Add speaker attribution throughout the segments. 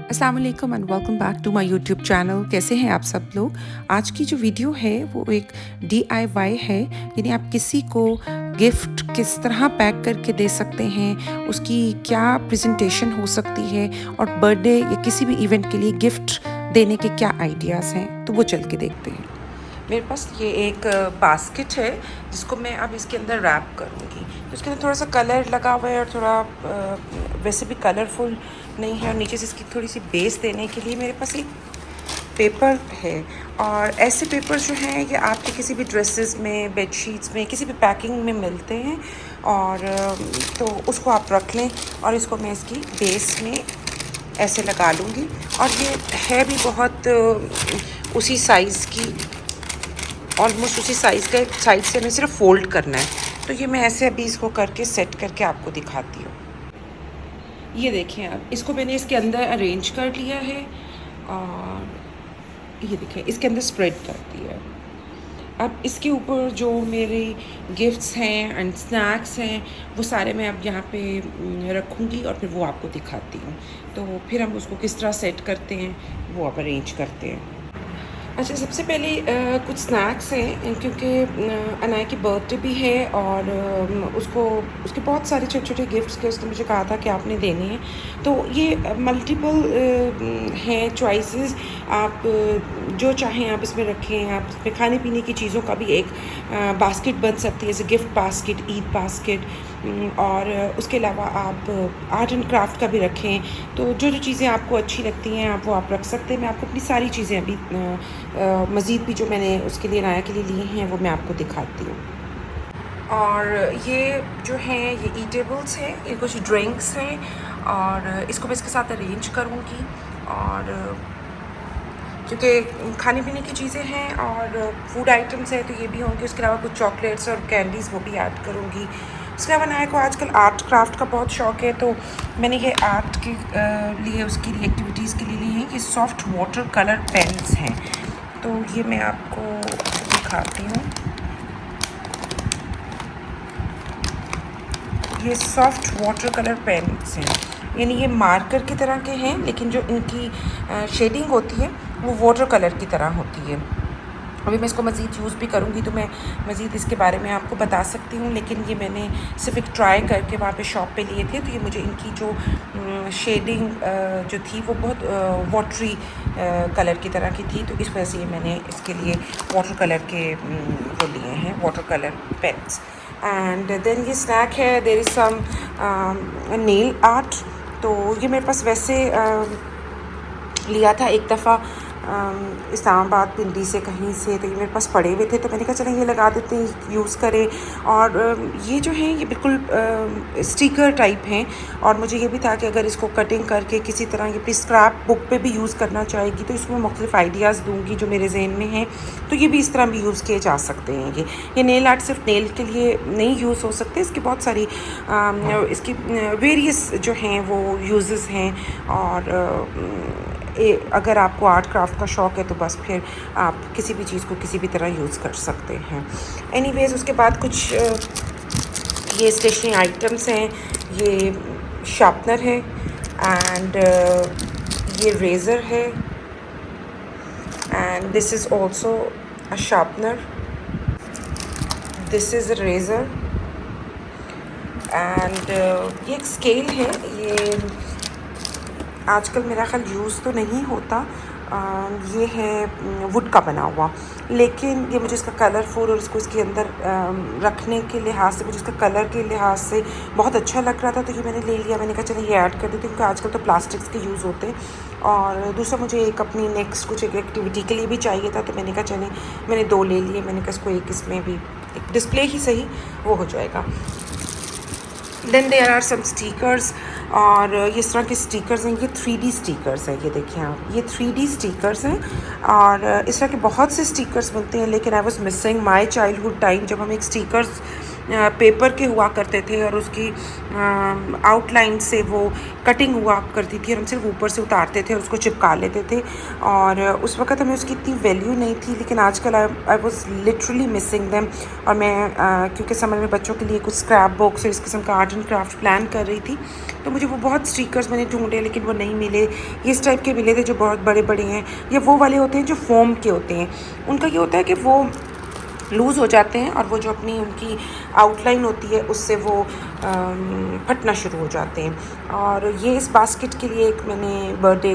Speaker 1: अस्सलाम वालेकुम and welcome back to my YouTube channel. कैसे हैं आप सब लोग। आज की जो वीडियो है वो एक DIY है, यानी आप किसी को गिफ्ट किस तरह पैक करके दे सकते हैं, उसकी क्या प्रेजेंटेशन हो सकती है और बर्थडे या किसी भी इवेंट के लिए गिफ्ट देने के क्या आइडियाज़ हैं, तो वो चल के देखते हैं। मेरे पास ये एक बास्केट है जिसको मैं अब इसके अंदर रैप करूँगी। तो इसके अंदर थोड़ा सा कलर लगा हुआ है और थोड़ा वैसे भी कलरफुल नहीं है, और नीचे से इसकी थोड़ी सी बेस देने के लिए मेरे पास एक पेपर है। और ऐसे पेपर जो हैं ये आपके किसी भी ड्रेसेस में, बेडशीट्स में, किसी भी पैकिंग में मिलते हैं, और तो उसको आप रख लें और इसको मैं इसकी बेस में ऐसे लगा लूँगी। और ये है भी बहुत उसी साइज़ की, ऑलमोस्ट उसी साइज़ का, साइड से हमें सिर्फ फोल्ड करना है। तो ये मैं ऐसे अभी इसको करके सेट करके आपको दिखाती हूँ। ये देखें, अब इसको मैंने इसके अंदर अरेंज कर लिया है और ये देखें इसके अंदर स्प्रेड कर दिया है। अब इसके ऊपर जो मेरे गिफ्ट्स हैं एंड स्नैक्स हैं वो सारे मैं अब यहाँ पे रखूँगी और फिर वो आपको दिखाती हूँ। तो फिर हम उसको किस तरह सेट करते हैं वो अब अरेंज करते हैं। अच्छा, सबसे पहले कुछ स्नैक्स हैं, क्योंकि अनाया की बर्थडे भी है और उसको उसके बहुत सारे छोटे छोटे गिफ्ट्स के उसने मुझे कहा था कि आपने देने हैं। तो ये मल्टीपल हैं चॉइसेस, आप जो चाहें आप इसमें रखें। आप इसमें खाने पीने की चीज़ों का भी एक बास्केट बन सकती है, जैसे गिफ्ट बास्केट, ईद बास्केट, और उसके अलावा आप आर्ट एंड क्राफ्ट का भी रखें। तो जो जो चीज़ें आपको अच्छी लगती हैं आप वो आप रख सकते हैं। मैं आपको अपनी सारी चीज़ें अभी मज़ीद भी जो मैंने उसके लिए अनाया के लिए ली हैं वो मैं आपको दिखाती हूँ। और ये जो हैं ये ईटेबल्स हैं, ये कुछ ड्रिंक्स हैं और इसको मैं इसके साथ अरेंज करूँगी। और क्योंकि खाने पीने की चीज़ें हैं और फूड आइटम्स हैं तो ये भी होंगे। उसके अलावा कुछ चॉकलेट्स और कैंडीज़ वो भी ऐड करूँगी। उसके अलावा अनाया को आजकल आर्ट क्राफ्ट का बहुत शौक़ है, तो मैंने ये आर्ट के लिए, उसके लिए एक्टिविटीज़ के लिए ली हैं। ये सॉफ्ट वाटर कलर पेन्स हैं, तो ये मैं आपको दिखाती हूँ। ये सॉफ्ट वाटर कलर पेन्स हैं, यानी ये मार्कर की तरह के हैं, लेकिन जो इनकी शेडिंग होती है वो वाटर कलर की तरह होती है। अभी मैं इसको मज़ीद यूज़ भी करूँगी तो मैं मज़ीद इसके बारे में आपको बता सकती हूँ, लेकिन ये मैंने सिर्फ एक ट्राई करके वहाँ पे शॉप पे लिए थे। तो ये मुझे इनकी जो शेडिंग जो थी वो बहुत वाटरी कलर की तरह की थी, तो इस वजह से ये मैंने इसके लिए वाटर कलर के वो लिए हैं, water colour pens. And then ये स्नैक है, there is some nail art. तो ये मेरे पास वैसे लिया था एक दफ़ा इस्लामाबाद, पिंडी से कहीं से, तो ये मेरे पास पड़े हुए थे तो मैंने कहा चलें ये लगा देते हैं, यूज़ करें। और ये जो हैं ये बिल्कुल स्टिकर टाइप हैं, और मुझे ये भी था कि अगर इसको कटिंग करके किसी तरह ये अपनी स्क्रैप बुक पे भी यूज़ करना चाहेगी तो इसमें मुख्तलिफ आइडियाज़ दूँगी जो मेरे जहन में हैं, तो ये भी इस तरह भी यूज़ किए जा सकते हैं। ये नेल आर्ट सिर्फ नेल के लिए नहीं यूज़ हो सकते, इसकी बहुत सारी इसकी वेरियस जो हैं वो यूज़ेस हैं। और अगर आपको आर्ट क्राफ्ट का शौक़ है तो बस फिर आप किसी भी चीज़ को किसी भी तरह यूज़ कर सकते हैं। एनीवेज़, उसके बाद कुछ ये स्टेशनरी आइटम्स हैं। ये शार्पनर है एंड ये रेज़र है, and this is also a sharpener, this is a razor, and ये एक स्केल है। ये आजकल मेरा ख्याल यूज़ तो नहीं होता, ये है वुड का बना हुआ, लेकिन ये मुझे इसका कलरफुल और इसको इसके अंदर रखने के लिहाज से, मुझे इसका कलर के लिहाज से बहुत अच्छा लग रहा था, तो ये मैंने ले लिया। मैंने कहा चलिए ये ऐड कर देती हूँ, क्योंकि आजकल तो प्लास्टिक्स के यूज़ होते हैं। और दूसरा मुझे एक अपनी नेक्स्ट कुछ एक एक्टिविटी के लिए भी चाहिए था, तो मैंने कहा चलें, मैंने 2 ले लिए। मैंने कहा इसको एक इसमें भी एक डिस्प्ले ही सही वो हो जाएगा। Then there are some stickers, और इस तरह के स्टिकर्स हैं। ये 3D स्टिकर्स हैं, ये देखिए आप, ये 3D स्टिकर्स हैं। और इस तरह के बहुत से स्टिकर्स मिलते हैं, लेकिन I was missing my childhood time जब हम एक स्टिकर्स पेपर के हुआ करते थे और उसकी आउटलाइन से वो कटिंग हुआ करती थी और हम सिर्फ ऊपर से उतारते थे और उसको चिपका लेते थे। और उस वक्त हमें उसकी इतनी वैल्यू नहीं थी, लेकिन आजकल I was literally missing them. और मैं क्योंकि समर में बच्चों के लिए कुछ स्क्रैप बुक्स और इस किस्म का आर्ट एंड क्राफ्ट प्लान कर रही थी, तो मुझे वो बहुत स्टिकर्स मैंने ढूंढे लेकिन वो नहीं मिले। इस टाइप के मिले थे जो बहुत बड़े बड़े हैं, या वो वाले होते हैं जो फोम के होते हैं। उनका ये होता है कि वो लूज़ हो जाते हैं और वो जो अपनी उनकी आउटलाइन होती है उससे वो फटना शुरू हो जाते हैं। और ये इस बास्केट के लिए एक मैंने बर्थडे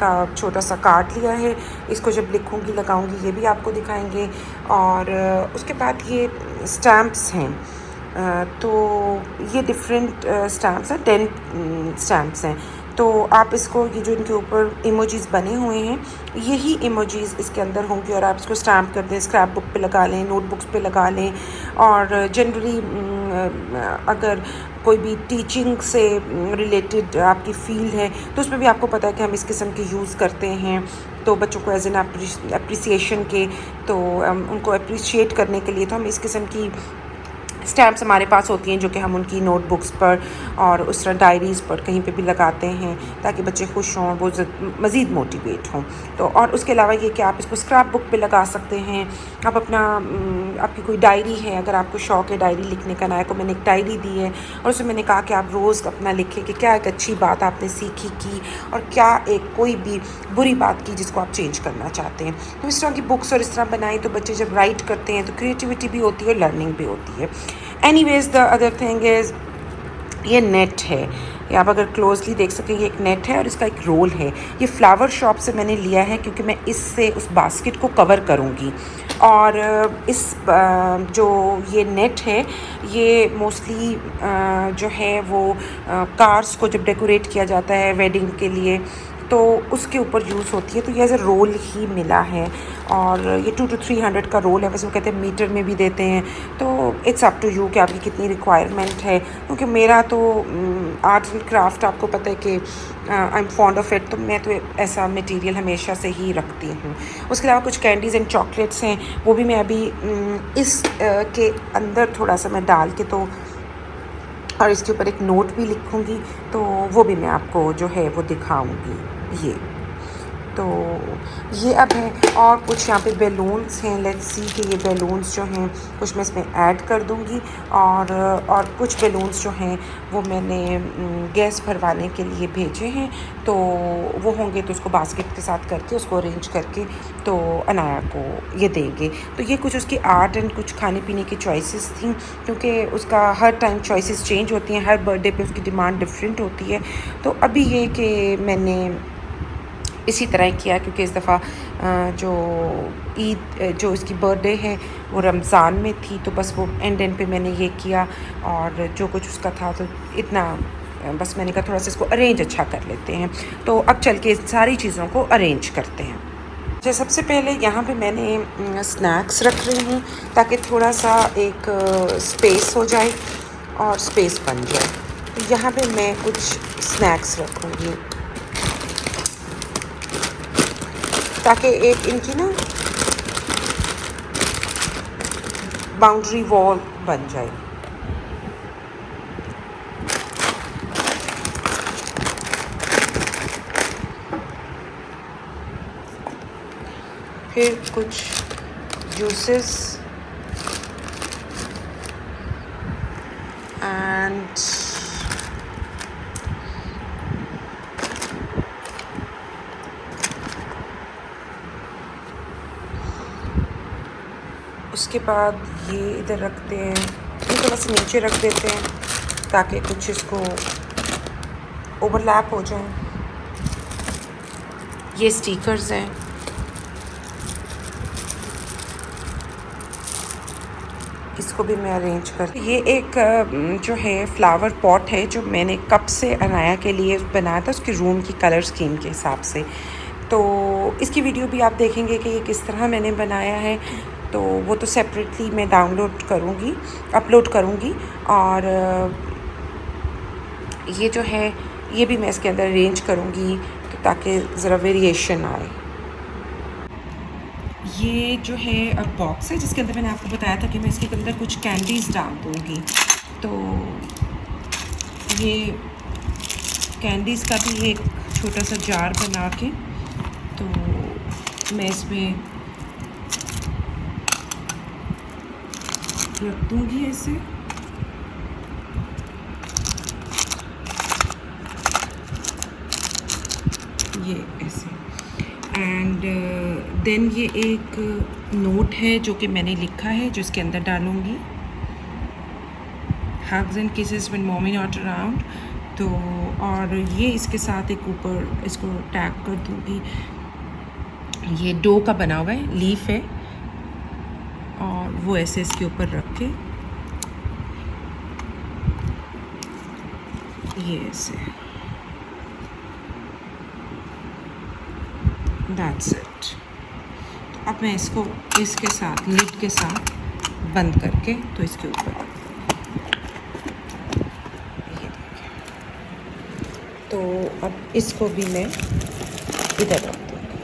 Speaker 1: का छोटा सा कार्ड लिया है। इसको जब लिखूँगी लगाऊँगी ये भी आपको दिखाएंगे। और उसके बाद ये स्टैम्प्स हैं। तो ये डिफरेंट स्टैम्प्स हैं, 10 स्टैम्प्स हैं। तो आप इसको, ये जो इनके ऊपर इमोजीज़ बने हुए हैं, यही इमोजीज़ इसके अंदर होंगे और आप इसको स्टैम्प कर दें, स्क्रैप बुक पे लगा लें, नोटबुक्स पे लगा लें। और जनरली अगर कोई भी टीचिंग से रिलेटेड आपकी फील्ड है तो उसमें भी आपको पता है कि हम इस किस्म के यूज़ करते हैं। तो बच्चों को एज एन अप्रिसिएशन के, तो उनको अप्रिशिएट करने के लिए तो हम इस किस्म की स्टैम्प्स हमारे पास होती हैं जो कि हम उनकी नोटबुक्स पर और उस तरह डायरीज़ पर कहीं पे भी लगाते हैं ताकि बच्चे खुश हों, वो मज़ीद मोटिवेट हों। तो और उसके अलावा ये कि आप इसको स्क्रैप बुक पे लगा सकते हैं। आप अपना आपकी कोई डायरी है, अगर आपको शौक़ है डायरी लिखने का, नाया को मैंने एक डायरी दी है और उसमें मैंने कहा कि आप रोज़ अपना लिखें कि क्या एक अच्छी बात आपने सीखी की और क्या एक कोई भी बुरी बात की जिसको आप चेंज करना चाहते हैं। तो इस तरह की बुक्स और इस तरह बनाई तो बच्चे जब राइट करते हैं तो क्रिएटिविटी भी होती है और लर्निंग भी होती है। Anyways the other thing is, ये नेट है, ये आप अगर क्लोजली देख सकें ये एक नेट है और इसका एक रोल है। ये फ्लावर शॉप से मैंने लिया है क्योंकि मैं इससे उस बास्केट को कवर करूँगी। और इस जो ये नेट है ये मोस्टली जो है वो कार्स को जब डेकोरेट किया जाता है वेडिंग के लिए तो उसके ऊपर यूज़ होती है। तो ये एज ए रोल ही मिला है और ये 200 to 300 का रोल है। वैसे वो कहते हैं मीटर में भी देते हैं, तो इट्स अप टू यू कि आपकी कितनी रिक्वायरमेंट है। क्योंकि मेरा तो आर्ट एंड क्राफ्ट आपको पता है कि I am fond of it, तो मैं तो ऐसा मटेरियल हमेशा से ही रखती हूँ। उसके अलावा कुछ कैंडीज़ एंड चॉकलेट्स हैं, वो भी मैं अभी इस के अंदर थोड़ा सा मैं डाल के तो और इसके ऊपर एक नोट भी लिखूँगी, तो वो भी मैं आपको जो है वो दिखाऊँगी। ये तो ये अब है। और कुछ यहाँ पे बैलून्स हैं, लेट्स सी कि ये बैलून्स जो हैं कुछ मैं इसमें ऐड कर दूँगी। और कुछ बैलून्स जो हैं वो मैंने गैस भरवाने के लिए भेजे हैं, तो वो होंगे तो उसको बास्केट के साथ करके उसको अरेंज करके तो अनाया को ये देंगे। तो ये कुछ उसकी आर्ट एंड कुछ खाने पीने की चॉइसेस थी, क्योंकि उसका हर टाइम चॉइसेस चेंज होती हैं, हर बर्थडे पे उसकी डिमांड डिफरेंट होती है। तो अभी ये कि मैंने इसी तरह किया क्योंकि इस दफ़ा जो ईद जो इसकी बर्थडे है वो रमज़ान में थी, तो बस वो एंड पे मैंने ये किया और जो कुछ उसका था तो इतना बस मैंने कहा थोड़ा सा इसको अरेंज अच्छा कर लेते हैं। तो अब चल के सारी चीज़ों को अरेंज करते हैं। अच्छा, सबसे पहले यहाँ पे मैंने स्नैक्स रख रही हूँ ताकि थोड़ा सा एक स्पेस हो जाए और स्पेस बन जाए। तो यहाँ पे मैं कुछ स्नैक्स रखूँगी ताकि एक इनकी ना बाउंड्री वॉल बन जाए। फिर कुछ जूसेस एंड उसके बाद ये इधर रखते हैं, थोड़ा सा नीचे रख देते हैं ताकि कुछ इसको ओवरलैप हो जाए। ये स्टिकर्स हैं, इसको भी मैं अरेंज कर। ये एक जो है फ्लावर पॉट है जो मैंने कब से अनाया के लिए बनाया था, उसके रूम की कलर स्कीम के हिसाब से। तो इसकी वीडियो भी आप देखेंगे कि ये किस तरह मैंने बनाया है, तो वो तो सेपरेटली मैं डाउनलोड करूँगी, अपलोड करूँगी। और ये जो है ये भी मैं इसके अंदर अरेंज करूँगी तो ताकि ज़रा वेरिएशन आए। ये जो है बॉक्स है जिसके अंदर मैंने आपको बताया था कि मैं इसके अंदर कुछ कैंडीज़ डाल दूँगी। तो ये कैंडीज़ का भी एक छोटा सा जार बना के तो मैं इसमें रख दूँगी ऐसे। ये ऐसे एंड देन ये एक नोट है जो कि मैंने लिखा है जो इसके अंदर डालूँगी। Hugs and kisses when mommy not around। तो और ये इसके साथ एक ऊपर इसको टैग कर दूँगी। ये डो का बना हुआ है, लीफ है, और वो ऐसे इसके ऊपर रख के ये ऐसे, दैट्स इट। तो अब मैं इसको इसके साथ लिड के साथ बंद करके तो इसके ऊपर रख तो अब इसको भी मैं इधर रख दूँगी।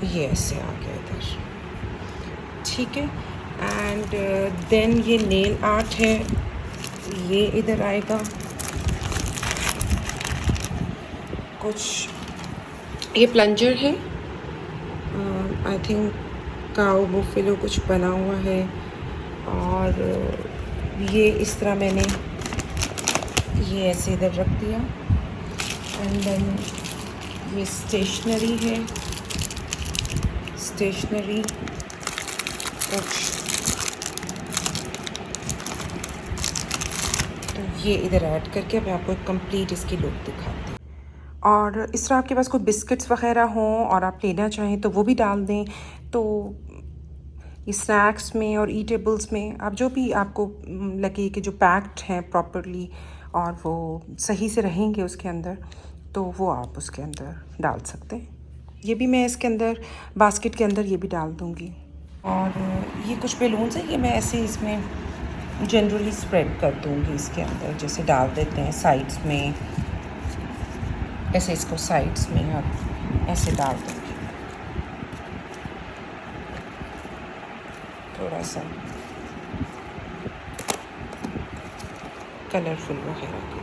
Speaker 1: ये ऐसे आ गया इधर, ठीक है। एंड देन ये नेल आर्ट है, ये इधर आएगा। कुछ ये प्लंजर है, आई थिंक काऊ बुफेलो कुछ बना हुआ है। और ये इस तरह मैंने ये ऐसे इधर रख दिया। एंड देन ये स्टेशनरी है, स्टेशनरी कुछ तो ये इधर ऐड करके मैं आपको एक कंप्लीट इसकी लुक दिखाती हूँ। और इस तरह आपके पास कोई बिस्किट्स वग़ैरह हों और आप लेना चाहें तो वो भी डाल दें। तो ये स्नैक्स में और ईटेबल्स में आप जो भी आपको लगे कि जो पैक्ड हैं प्रॉपरली और वो सही से रहेंगे उसके अंदर, तो वो आप उसके अंदर डाल सकते हैं। ये भी मैं इसके अंदर बास्केट के अंदर ये भी डाल दूँगी। और ये कुछ बैलून्स हैं, ये मैं ऐसे इसमें जनरली स्प्रेड कर दूँगी इसके अंदर, जैसे डाल देते हैं साइड्स में, ऐसे इसको साइड्स में आप ऐसे डाल दूँगी थोड़ा सा कलरफुल वगैरह के।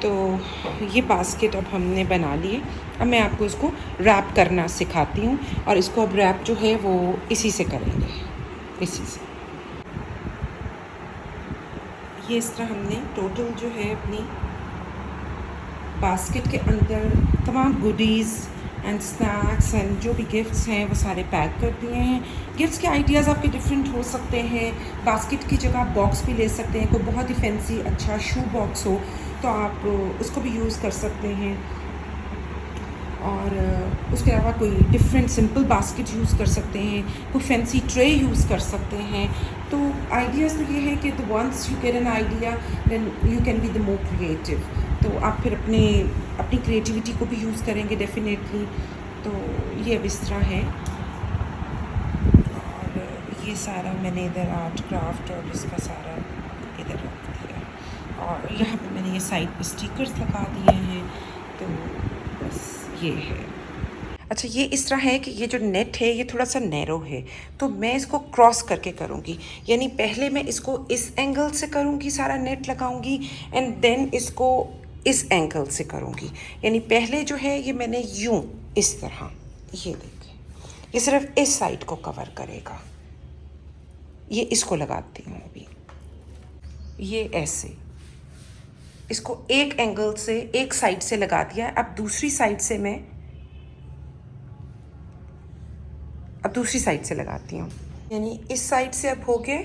Speaker 1: तो ये बास्केट अब हमने बना लिए। अब मैं आपको इसको रैप करना सिखाती हूँ, और इसको अब रैप जो है वो इसी से करेंगे, इसी से। ये इस तरह हमने टोटल जो है अपनी बास्केट के अंदर तमाम गुडीज़ एंड स्नैक्स एंड जो भी गिफ्ट्स हैं वो सारे पैक कर दिए हैं। गिफ्ट्स के आइडियाज़ आपके डिफरेंट हो सकते हैं। बास्केट की जगह आप बॉक्स भी ले सकते हैं। कोई बहुत ही फैंसी अच्छा शू बॉक्स हो तो आप उसको भी यूज़ कर सकते हैं। और उसके अलावा कोई डिफरेंट सिंपल बास्केट यूज़ कर सकते हैं, कोई फैंसी ट्रे यूज़ कर सकते हैं। तो आइडियाज़ तो ये है कि the once you get an idea then you can be the more creative. तो आप फिर अपनी क्रिएटिविटी को भी यूज़ करेंगे डेफिनेटली। तो ये अब इस तरह है। और ये सारा मैंने इधर आर्ट क्राफ्ट और इसका सारा इधर रख दिया। और यहाँ पे मैंने ये साइड पे स्टिकर्स लगा दिए हैं। तो बस ये है। अच्छा, ये इस तरह है कि ये जो नेट है ये थोड़ा सा नैरो है, तो मैं इसको क्रॉस करके करूँगी। यानी पहले मैं इसको इस एंगल से करूँगी, सारा नेट लगाऊँगी, एंड देन इसको इस एंगल से करूँगी। यानी पहले जो है ये मैंने यूँ इस तरह, ये देखिए, ये सिर्फ इस साइड को कवर करेगा। ये इसको लगाती हूँ अभी, ये ऐसे इसको एक एंगल से एक साइड से लगा दिया है। अब दूसरी साइड से लगाती हूँ। यानी इस साइड से अब हो गए।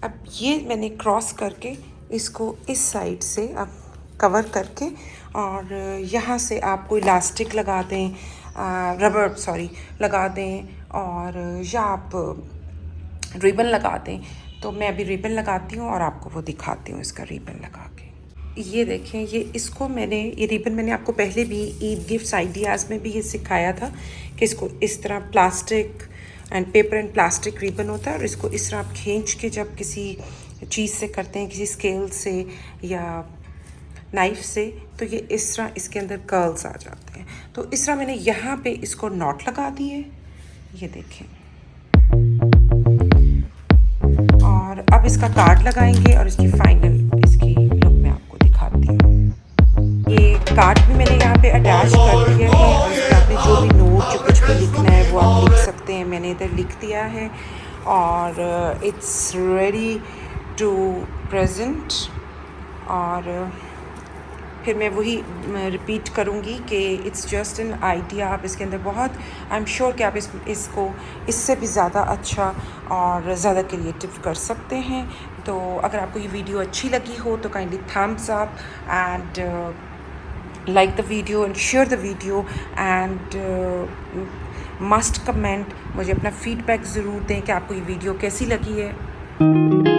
Speaker 1: अब ये मैंने क्रॉस करके इसको इस साइड से अब कवर करके, और यहाँ से आप कोई इलास्टिक लगा दें, रबर लगा दें, और या आप रिबन लगा दें। तो मैं अभी रिबन लगाती हूँ और आपको वो दिखाती हूँ इसका रिबन लगा के। ये देखें, ये रिबन मैंने आपको पहले भी ईद गिफ्ट्स आइडियाज़ में भी ये सिखाया था कि इसको इस तरह plastic and paper and plastic ribbon होता है, और इसको इस तरह आप खींच के जब किसी चीज़ से करते हैं, किसी स्केल से या नाइफ़ से तो ये इस तरह इसके अंदर कर्ल्स आ जाते हैं। तो इस तरह मैंने यहाँ पे इसको नॉट लगा दिए, ये देखें। और अब इसका कार्ड लगाएंगे और इसकी फाइनल इसकी लुक मैं आपको दिखाती हूँ। ये कार्ड भी मैंने यहाँ पे अटैच कर दिया है और इस पर आपने जो भी नोट जो कुछ भी लिखना है वो आप लिख सकते हैं। मैंने इधर लिख दिया है और इट्स रेडी टू प्रेजेंट। और फिर मैं वही रिपीट करूँगी कि इट्स जस्ट एन आइडिया। आप इसके अंदर बहुत आई एम श्योर कि आप इसको इससे भी ज़्यादा अच्छा और ज़्यादा क्रिएटिव कर सकते हैं। तो अगर आपको ये वीडियो अच्छी लगी हो तो kindly thumbs up and like the video and share the video and must comment। मुझे अपना फीडबैक ज़रूर दें कि आपको ये वीडियो कैसी लगी है।